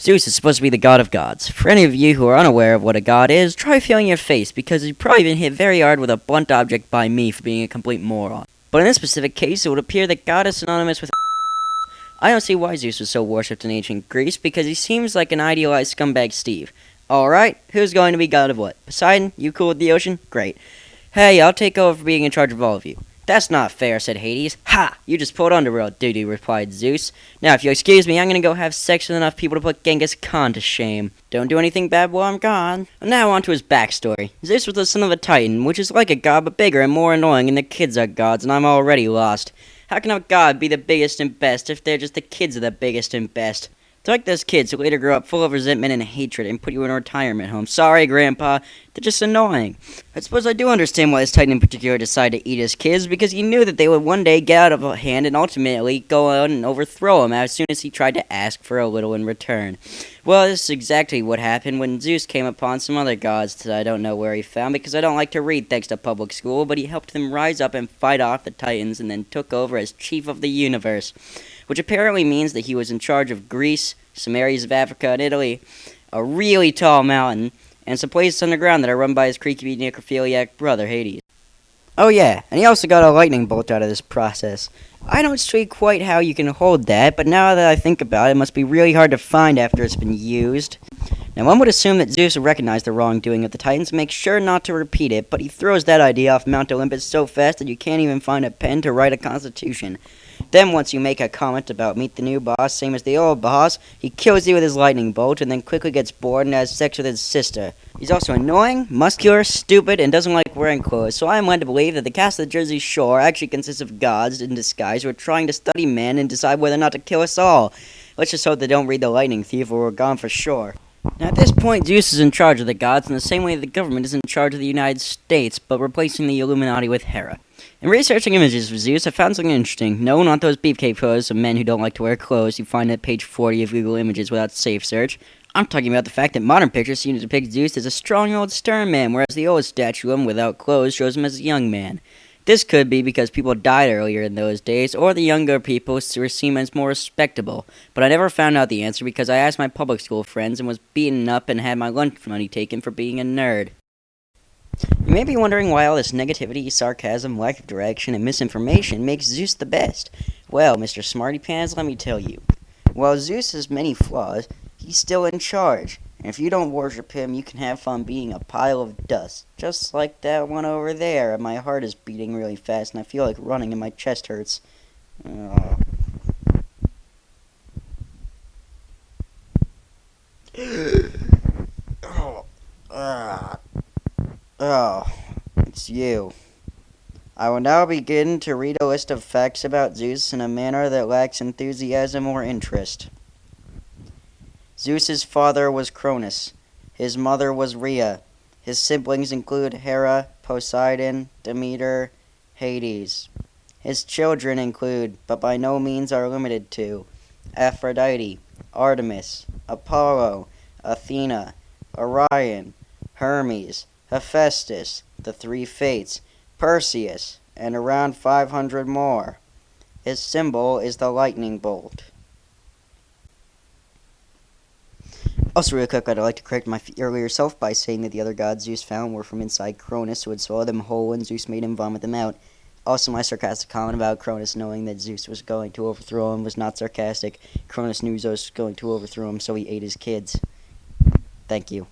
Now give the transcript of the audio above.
Zeus is supposed to be the god of gods. For any of you who are unaware of what a god is, try feeling your face, because you've probably been hit very hard with a blunt object by me for being a complete moron. But in this specific case, it would appear that god is synonymous with I don't see why Zeus was so worshipped in ancient Greece, because he seems like an idealized scumbag Steve. Alright, who's going to be god of what? Poseidon? You cool with the ocean? Great. Hey, I'll take over for being in charge of all of you. That's not fair, said Hades. Ha! You just pulled underworld duty, replied Zeus. Now, if you'll excuse me, I'm gonna go have sex with enough people to put Genghis Khan to shame. Don't do anything bad while I'm gone. Now on to his backstory. Zeus was the son of a titan, which is like a god but bigger and more annoying, and the kids are gods, and I'm already lost. How can a god be the biggest and best if they're just the kids of the biggest and best? They're like those kids who later grow up full of resentment and hatred and put you in a retirement home. Sorry, Grandpa. They're just annoying. I suppose I do understand why this titan in particular decided to eat his kids, because he knew that they would one day get out of hand and ultimately go out and overthrow him as soon as he tried to ask for a little in return. Well, this is exactly what happened when Zeus came upon some other gods that I don't know where he found, because I don't like to read thanks to public school, but he helped them rise up and fight off the titans and then took over as chief of the universe, which apparently means that he was in charge of Greece, some areas of Africa and Italy, a really tall mountain, and some places underground that are run by his creepy necrophiliac brother, Hades. Oh yeah, and he also got a lightning bolt out of this process. I don't see quite how you can hold that, but now that I think about it, it must be really hard to find after it's been used. Now, one would assume that Zeus would recognize the wrongdoing of the Titans and make sure not to repeat it, but he throws that idea off Mount Olympus so fast that you can't even find a pen to write a constitution. Then once you make a comment about meet the new boss, same as the old boss, he kills you with his lightning bolt and then quickly gets bored and has sex with his sister. He's also annoying, muscular, stupid, and doesn't like wearing clothes, so I am led to believe that the cast of the Jersey Shore actually consists of gods in disguise who are trying to study men and decide whether or not to kill us all. Let's just hope they don't read The Lightning Thief or we're gone for sure. Now, at this point, Zeus is in charge of the gods in the same way the government is in charge of the United States, but replacing the Illuminati with Hera. In researching images for Zeus, I found something interesting. No, not those beefcake photos of men who don't like to wear clothes you find at page 40 of Google Images without safe search. I'm talking about the fact that modern pictures seem to depict Zeus as a strong old stern man, whereas the old statue of him without clothes shows him as a young man. This could be because people died earlier in those days, or the younger people were seen as more respectable. But I never found out the answer because I asked my public school friends and was beaten up and had my lunch money taken for being a nerd. You may be wondering why all this negativity, sarcasm, lack of direction, and misinformation makes Zeus the best. Well, Mr. Smarty Pants, let me tell you. While Zeus has many flaws, he's still in charge. And if you don't worship him, you can have fun being a pile of dust. Just like that one over there. And my heart is beating really fast, and I feel like running and my chest hurts. Oh. Oh, it's you. I will now begin to read a list of facts about Zeus in a manner that lacks enthusiasm or interest. Zeus's father was Cronus. His mother was Rhea. His siblings include Hera, Poseidon, Demeter, Hades. His children include, but by no means are limited to, Aphrodite, Artemis, Apollo, Athena, Orion, Hermes, Hephaestus, the three Fates, Perseus, and around 500 more. His symbol is the lightning bolt. Also, real quick, I'd like to correct my earlier self by saying that the other gods Zeus found were from inside Cronus, who had swallowed them whole, and Zeus made him vomit them out. Also, my sarcastic comment about Cronus knowing that Zeus was going to overthrow him was not sarcastic. Cronus knew Zeus was going to overthrow him, so he ate his kids. Thank you.